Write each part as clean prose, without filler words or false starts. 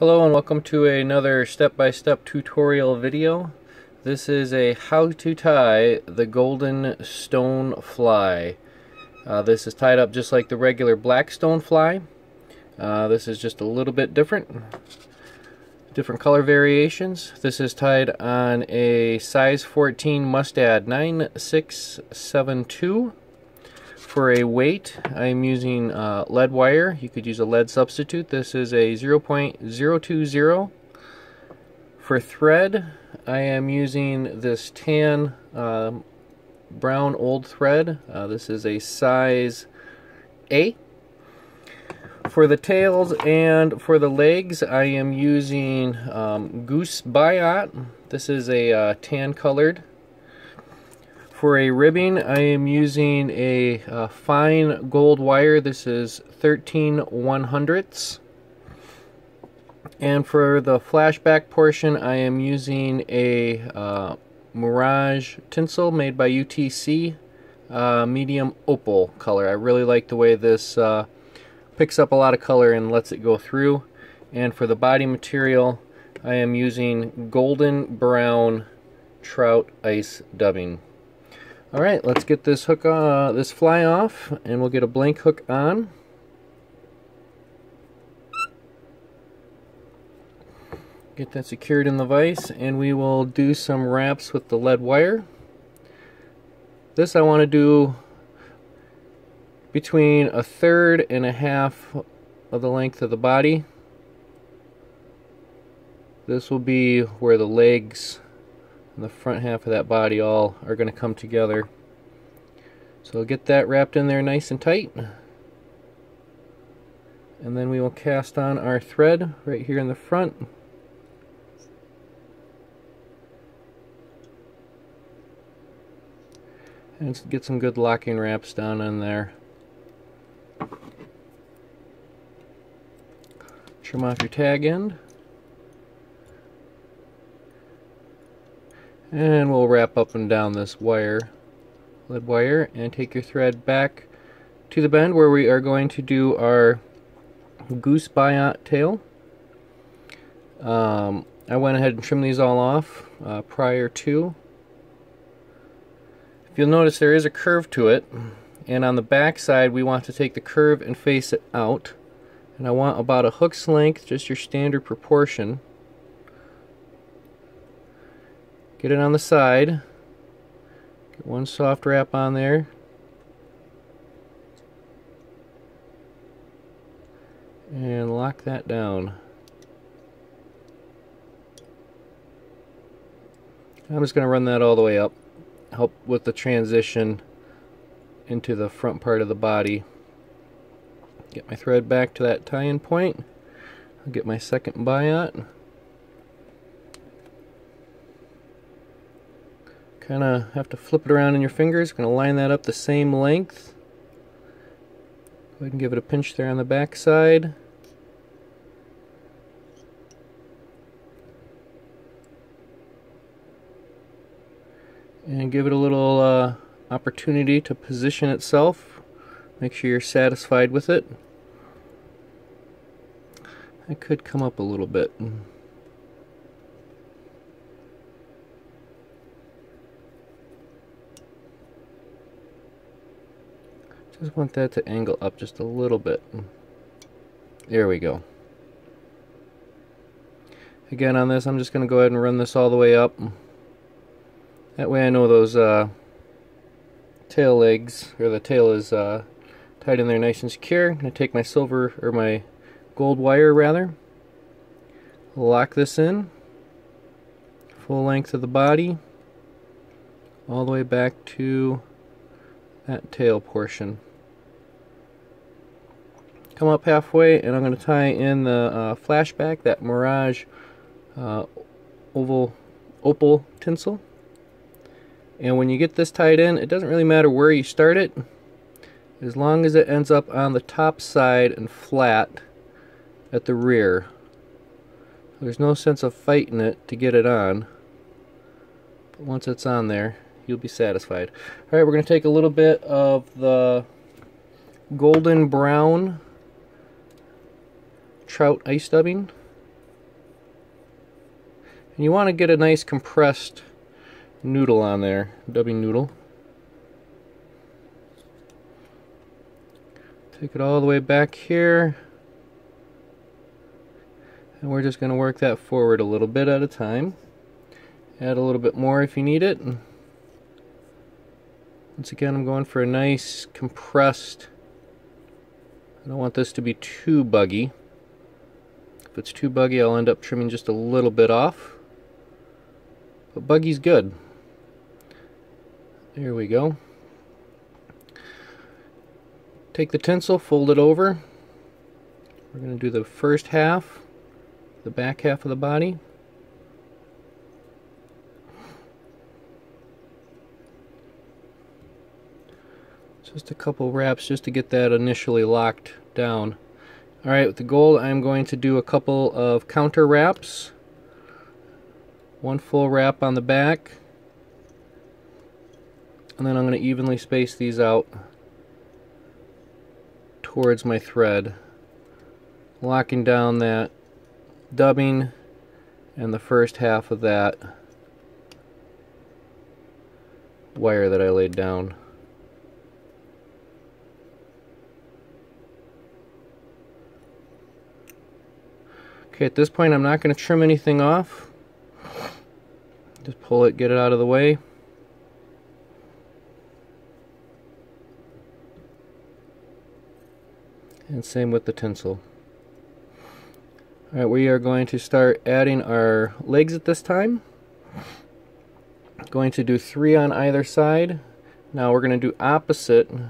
Hello and welcome to another step-by-step tutorial video. This is a how to tie the golden stonefly. This is tied up just like the regular black stonefly. This is just a little bit different color variations. This is tied on a size 14 Mustad 9672. For a weight, I'm using lead wire. You could use a lead substitute. This is a 0.020. For thread, I am using this tan brown old thread. This is a size A. For the tails and for the legs, I am using Goose Biot. This is a tan colored. For a ribbing, I am using a fine gold wire. This is 13/100ths. And for the flashback portion, I am using a Mirage Tinsel made by UTC, medium Opal color. I really like the way this picks up a lot of color and lets it go through. And for the body material, I am using golden brown trout ice dubbing. Alright, let's get this hook this fly off, and we'll get a blank hook on. Get that secured in the vise, and we will do some wraps with the lead wire. This I want to do between 1/3 and 1/2 of the length of the body. This will be where the legs and the front half of that body all are going to come together. So get that wrapped in there nice and tight, and then we will cast on our thread right here in the front. And get some good locking wraps down in there. Trim off your tag end. And we'll wrap up and down this wire, lead wire, and take your thread back to the bend where we are going to do our Goose Biot tail. I went ahead and trimmed these all off prior to. If you'll notice, there is a curve to it, and on the back side we want to take the curve and face it out. And I want about a hook's length, just your standard proportion. Get it on the side, get one soft wrap on there, and lock that down. I'm just going to run that all the way up, help with the transition into the front part of the body. Get my thread back to that tie-in point. I'll get my second biot. Kind of have to flip it around in your fingers. Going to line that up the same length. Go ahead and give it a pinch there on the back side. And give it a little opportunity to position itself. Make sure you're satisfied with it. It could come up a little bit. Just want that to angle up just a little bit. There we go. Again, on this, I'm just going to go ahead and run this all the way up. That way I know those tail legs, or the tail is tied in there nice and secure. I'm going to take my silver, or my gold wire rather, lock this in, full length of the body, all the way back to that tail portion. Come up halfway, and I'm going to tie in the flashback, that Mirage Opal tinsel. And when you get this tied in, it doesn't really matter where you start it, as long as it ends up on the top side and flat at the rear. There's no sense of fighting it to get it on, but once it's on there, you'll be satisfied. Alright, we're going to take a little bit of the golden brown trout ice dubbing, And you want to get a nice compressed noodle on there, dubbing noodle. Take it all the way back here. And we're just going to work that forward a little bit at a time. Add a little bit more if you need it. Once again, I'm going for a nice compressed. I don't want this to be too buggy. If it's too buggy, I'll end up trimming just a little bit off. But buggy's good. There we go. Take the tinsel, fold it over. We're going to do the first half, the back half of the body. Just a couple wraps just to get that initially locked down. Alright, with the gold I'm going to do a couple of counter wraps. One full wrap on the back. And then I'm going to evenly space these out towards my thread, locking down that dubbing and the first half of that wire that I laid down. Okay, at this point I'm not going to trim anything off. Just pull it, get it out of the way. And same with the tinsel. Alright, we are going to start adding our legs at this time. Going to do 3 on either side. Now we're going to do opposite. We're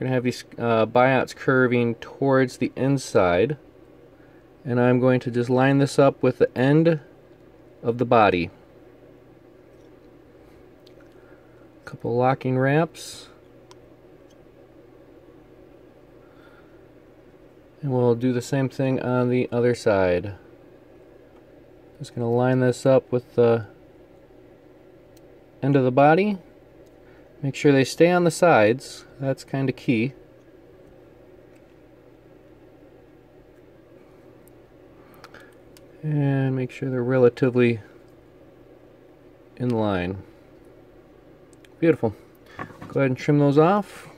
going to have these biots curving towards the inside. And I'm going to just line this up with the end of the body. A couple locking wraps. And we'll do the same thing on the other side. Just going to line this up with the end of the body. Make sure they stay on the sides. That's kind of key. And make sure they're relatively in line. Beautiful. Go ahead and trim those off.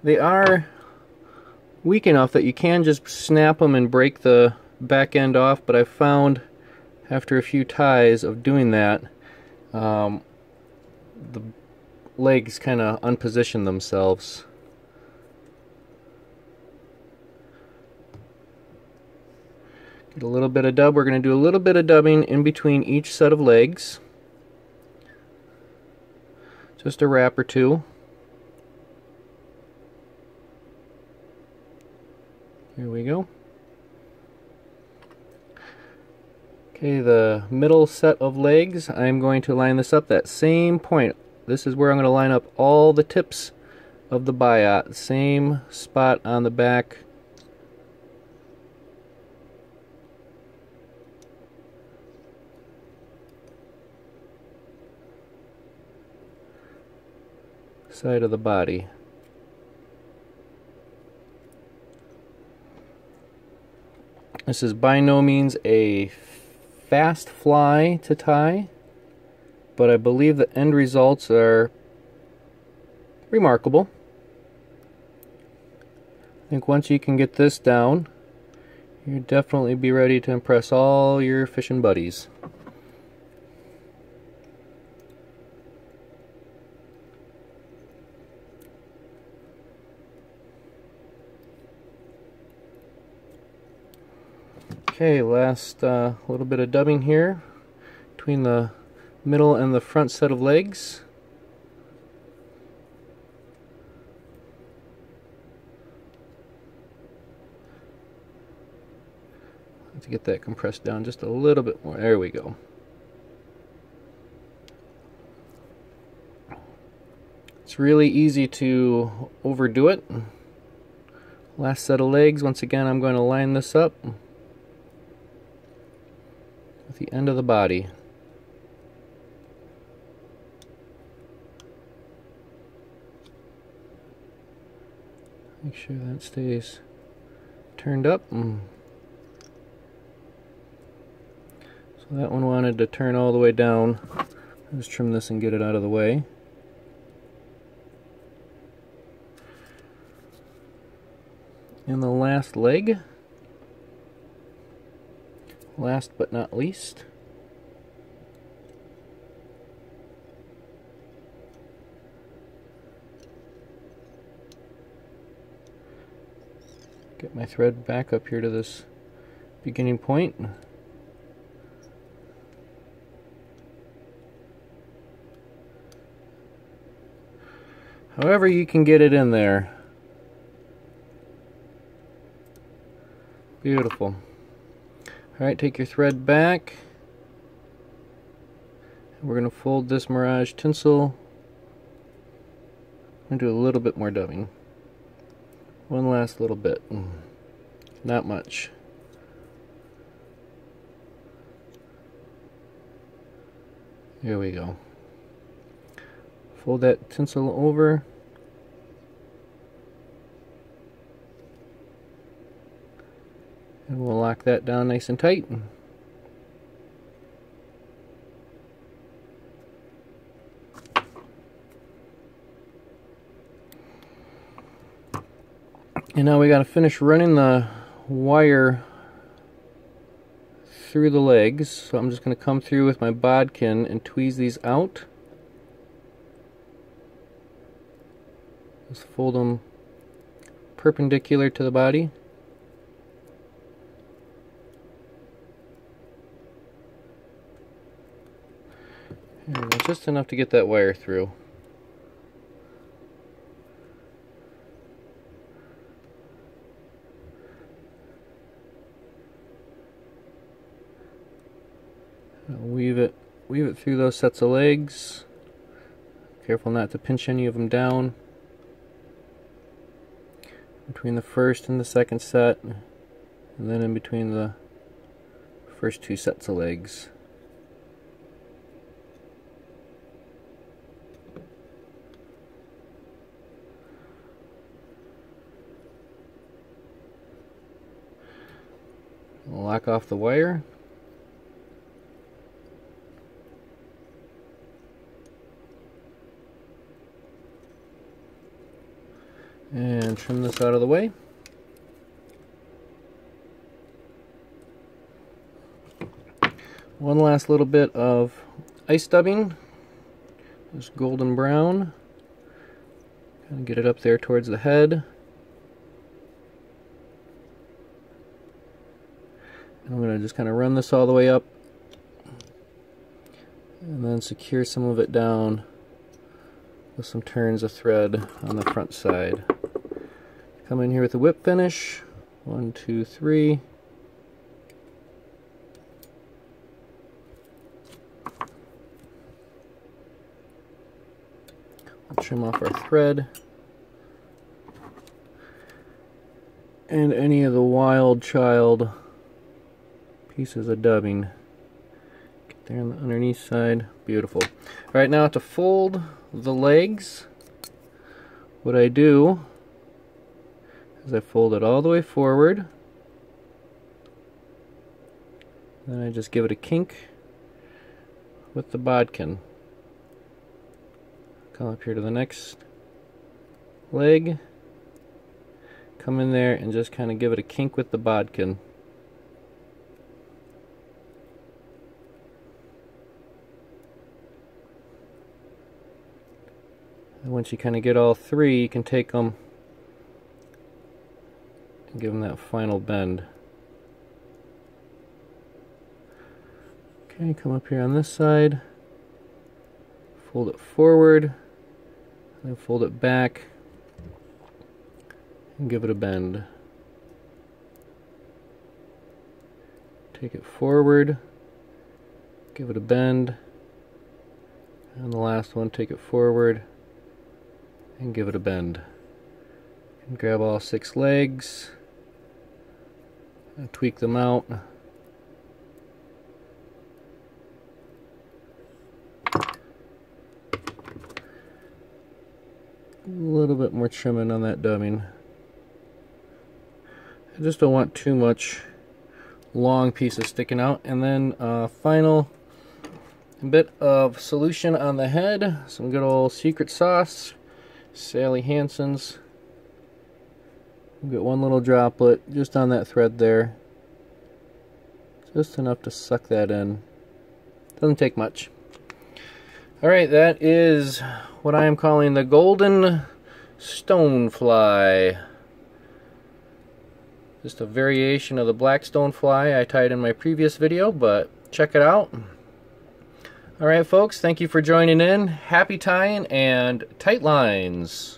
They are weak enough that you can just snap them and break the back end off, but I've found after a few ties of doing that, the legs kind of unposition themselves. Get a little bit of dub. We're going to do a little bit of dubbing in between each set of legs. Just a wrap or two. Here we go. Okay, the middle set of legs, I'm going to line this up that same point. This is where I'm going to line up all the tips of the biot. Same spot on the back. Side of the body. This is by no means a fast fly to tie, but I believe the end results are remarkable. I think once you can get this down, you'll definitely be ready to impress all your fishing buddies. Okay, last little bit of dubbing here between the middle and the front set of legs. Let's get that compressed down just a little bit more. There we go. It's really easy to overdo it. Last set of legs, once again I'm going to line this up with the end of the body. Make sure that stays turned up. So that one wanted to turn all the way down. I'll just trim this and get it out of the way. And the last leg, last but not least, get my thread back up here to this beginning point. However you can get it in there. Beautiful. Alright, take your thread back. We're going to fold this Mirage tinsel. I'm going to do a little bit more dubbing. One last little bit. Not much. Here we go. Fold that tinsel over. And we'll lock that down nice and tight. And now we got to finish running the wire through the legs. So I'm just going to come through with my bodkin and tweeze these out. Just fold them perpendicular to the body. And just enough to get that wire through. Weave it through those sets of legs. Careful not to pinch any of them down. Between the first and the second set, and then in between the first two sets of legs. Lock off the wire. And trim this out of the way. One last little bit of ice dubbing. This golden brown. Kind of get it up there towards the head. And I'm going to just kind of run this all the way up. And then secure some of it down with some turns of thread on the front side. Come in here with a whip finish. 1, 2, 3. I'll trim off our thread. And any of the wild child pieces of dubbing. Get there on the underneath side. Beautiful. Alright, now to fold the legs, what I do is I fold it all the way forward, then I just give it a kink with the bodkin. Come up here to the next leg, come in there and just kind of give it a kink with the bodkin. And once you kind of get all three, you can take them and give them that final bend. Okay, come up here on this side, fold it forward, then fold it back, and give it a bend. Take it forward, give it a bend, and the last one, take it forward, and give it a bend. And grab all 6 legs and tweak them out. A little bit more trimming on that dubbing. I just don't want too much long pieces sticking out. And then final bit of solution on the head, some good old secret sauce, Sally Hansen's. We'll get one little droplet just on that thread there, just enough to suck that in. Doesn't take much. Alright, that is what I am calling the golden stonefly. Just a variation of the black stonefly I tied in my previous video, but check it out. Alright folks, thank you for joining in. Happy tying and tight lines.